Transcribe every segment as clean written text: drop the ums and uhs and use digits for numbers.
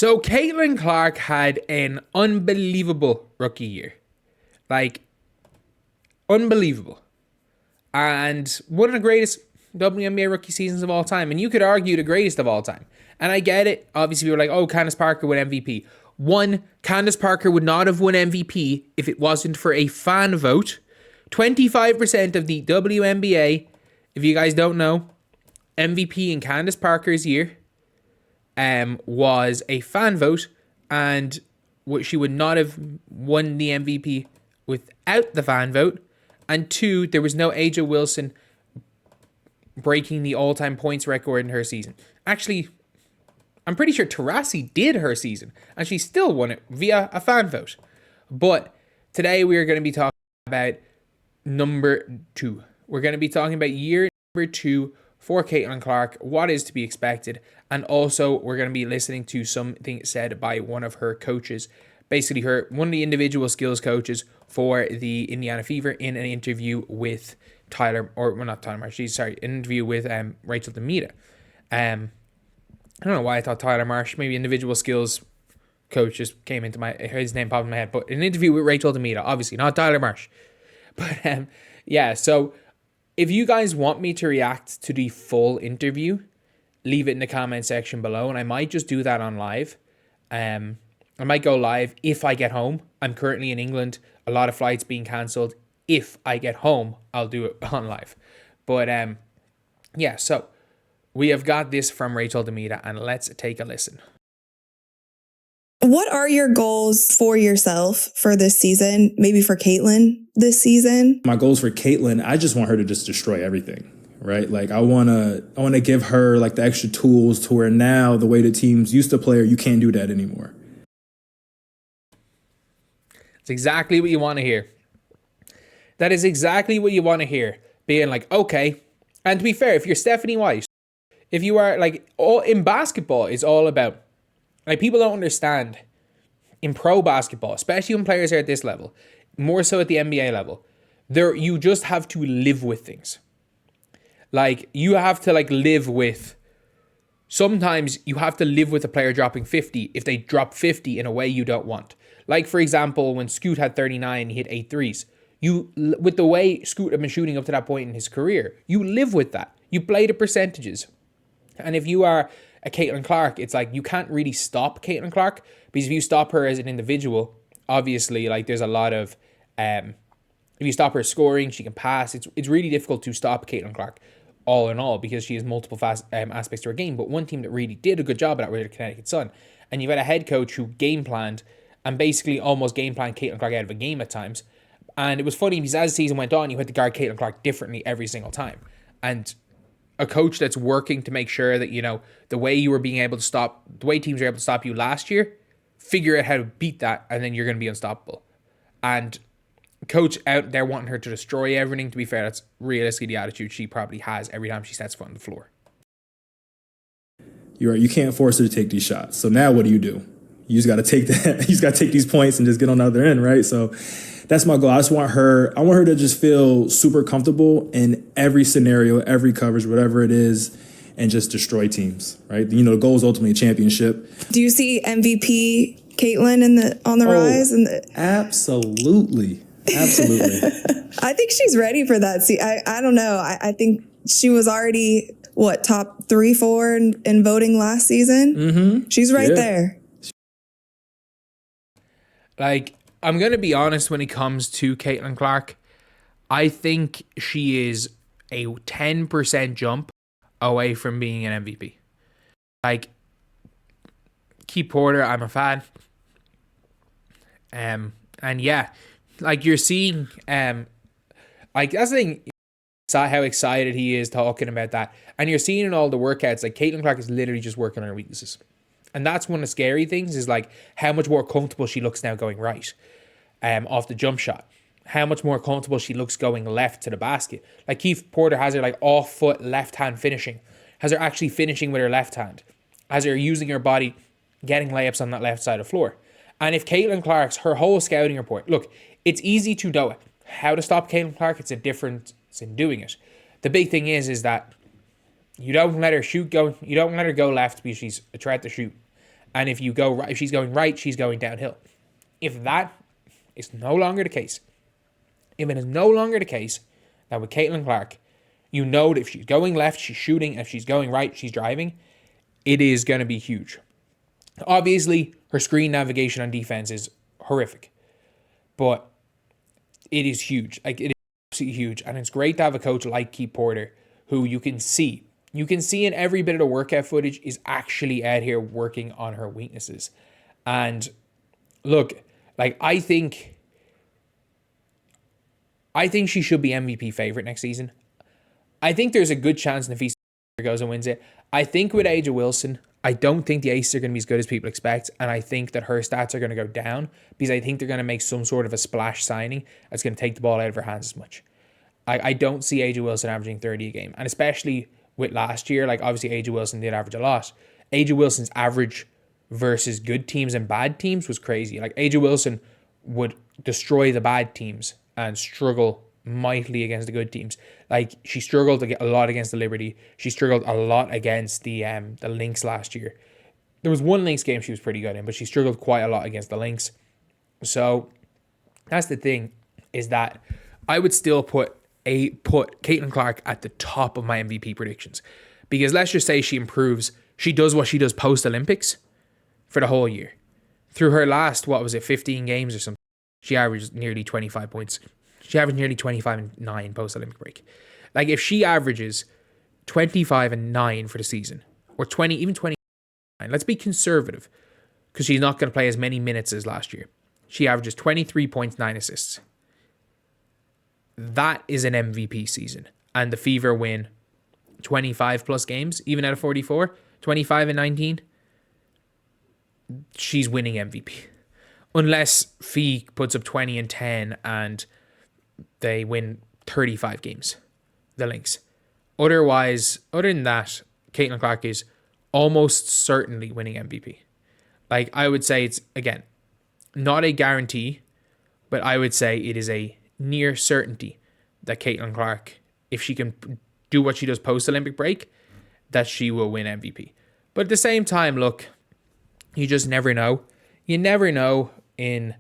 So Caitlyn Clark had an unbelievable rookie year. Like, unbelievable. And one of the greatest WNBA rookie seasons of all time. And you could argue the greatest of all time. And I get it. Obviously, we were like, oh, Candace Parker won MVP. One, Candace Parker would not have won MVP if it wasn't for a fan vote. 25% of the WNBA, if you guys don't know, MVP in Candace Parker's year was a fan vote, and she would not have won the MVP without the fan vote. And two, there was no A'ja Wilson breaking the all-time points record in her season. Actually, I'm pretty sure Taurasi did her season, and she still won it via a fan vote. But today we are going to be talking about number 2. We're going to be talking about year number 2 for Caitlyn Clark, what is to be expected, and also we're going to be listening to something said by one of her coaches, basically one of the individual skills coaches for the Indiana Fever in an interview with an interview with Rachel Demita. I don't know why I thought Tyler Marsh, maybe individual skills coach just came into his name popped in my head, but an interview with Rachel Demita, obviously not Tyler Marsh. But so if you guys want me to react to the full interview, leave it in the comment section below, and I might just do that on live. I might go live if I get home. I'm currently in England. A lot of flights being cancelled. If I get home, I'll do it on live. But so we have got this from Rachel Demita, and let's take a listen. What are your goals for yourself for this season? Maybe for Caitlyn this season? My goals for Caitlyn, I just want her to just destroy everything, right? Like I want to give her like the extra tools to where now the way the teams used to play her, you can't do that anymore. It's exactly what you want to hear. That is exactly what you want to hear. Being like, okay. And to be fair, if you're Stephanie White, if you are like, all in basketball, it's all about, like, people don't understand in pro basketball, especially when players are at this level, more so at the NBA level, you just have to live with things. Like, you have to live with, sometimes you have to live with a player dropping 50 if they drop 50 in a way you don't want. Like, for example, when Scoot had 39, he hit 8 threes. With the way Scoot had been shooting up to that point in his career, you live with that. You play the percentages. And if you are a Caitlyn Clark, it's like you can't really stop Caitlyn Clark, because if you stop her as an individual, obviously, like, there's a lot of if you stop her scoring, she can pass. It's really difficult to stop Caitlyn Clark all in all, because she has multiple aspects to her game. But one team that really did a good job of that were the Connecticut Sun, and you've had a head coach who game planned and basically almost game planned Caitlyn Clark out of a game at times. And it was funny because as the season went on, you had to guard Caitlyn Clark differently every single time. And a coach that's working to make sure that, the way you were being able to stop, the way teams were able to stop you last year, figure out how to beat that, and then you're going to be unstoppable. And coach out there wanting her to destroy everything, to be fair, that's realistically the attitude she probably has every time she sets foot on the floor. You're right. You can't force her to take these shots. So now what do? You just got to take that. You just got to take these points and just get on the other end, right? So that's my goal. I want her to just feel super comfortable in every scenario, every coverage, whatever it is, and just destroy teams, right? The goal is ultimately a championship. Do you see MVP Caitlyn on the rise? Absolutely. I think she's ready for that. See, I don't know. I think she was already, top 3-4 in voting last season? Mm-hmm. She's right there. Like, I'm going to be honest when it comes to Caitlyn Clark. I think she is a 10% jump away from being an MVP. Like, Keith Porter, I'm a fan. And yeah, like, you're seeing, that's the thing, how excited he is talking about that. And you're seeing in all the workouts, like, Caitlyn Clark is literally just working on her weaknesses. And that's one of the scary things, is like how much more comfortable she looks now going right off the jump shot. How much more comfortable she looks going left to the basket. Like, Keith Porter has her like off foot left hand finishing. Has her actually finishing with her left hand. Has her using her body, getting layups on that left side of the floor. And if Caitlyn Clark's, her whole scouting report, look, it's easy to know how to stop Caitlyn Clark. It's a difference in doing it. The big thing is that you don't let her shoot go. You don't let her go left because she's a threat to shoot. And if you go right, if she's going right, she's going downhill. If that is no longer the case, if it is no longer the case that with Caitlyn Clark, you know that if she's going left, she's shooting, and if she's going right, she's driving, it is going to be huge. Obviously, her screen navigation on defense is horrific, but it is huge. Like, it is absolutely huge. And it's great to have a coach like Keith Porter, who you can see in every bit of the workout footage is actually out here working on her weaknesses. And look, like, I think she should be MVP favorite next season. I think there's a good chance Nafisa goes and wins it. I think with A'ja Wilson, I don't think the Aces are going to be as good as people expect, and I think that her stats are going to go down because I think they're going to make some sort of a splash signing that's going to take the ball out of her hands as much. I don't see A'ja Wilson averaging 30 a game, and especially with last year, like, obviously A'ja Wilson did average a lot. A'ja Wilson's average versus good teams and bad teams was crazy. Like, A'ja Wilson would destroy the bad teams and struggle mightily against the good teams. Like, she struggled to get a lot against the Liberty. She struggled a lot against the Lynx last year. There was one Lynx game she was pretty good in, but she struggled quite a lot against the Lynx. So that's the thing, is that I would still put Caitlyn Clark at the top of my MVP predictions, because let's just say she improves. She does what she does post Olympics for the whole year. Through her last, 15 games or something, she averaged nearly 25 points. She averaged nearly 25 and 9 post-Olympic break. Like, if she averages 25 and 9 for the season, or 20, even 29, let's be conservative, because she's not going to play as many minutes as last year. She averages 23 points, 9 assists. That is an MVP season. And the Fever win 25 plus games, even out of 44, 25 and 19. She's winning MVP. Unless Fee puts up 20 and 10 and they win 35 games, the Lynx. Otherwise, other than that, Caitlyn Clark is almost certainly winning MVP. Like, I would say it's, again, not a guarantee, but I would say it is a near certainty that Caitlyn Clark, if she can do what she does post-Olympic break, that she will win MVP. But at the same time, look, you just never know. You never know in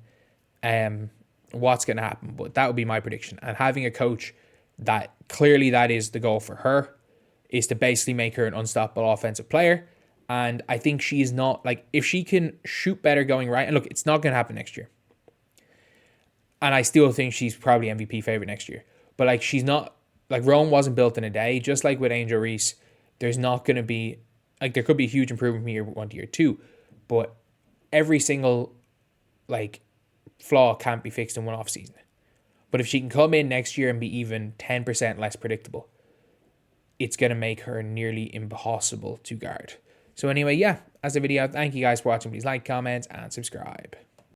what's going to happen, but that would be my prediction. And having a coach that clearly that is the goal for her, is to basically make her an unstoppable offensive player. And I think she is not, like, if she can shoot better going right, and look, it's not going to happen next year. And I still think she's probably MVP favorite next year. But, like, she's not, like, Rome wasn't built in a day. Just like with Angel Reese, there's not going to be, like, there could be a huge improvement from year 1 to year 2. But every single, like, flaw can't be fixed in one off season. But if she can come in next year and be even 10% less predictable, it's going to make her nearly impossible to guard. So anyway, yeah, that's the video. Thank you guys for watching. Please like, comment, and subscribe.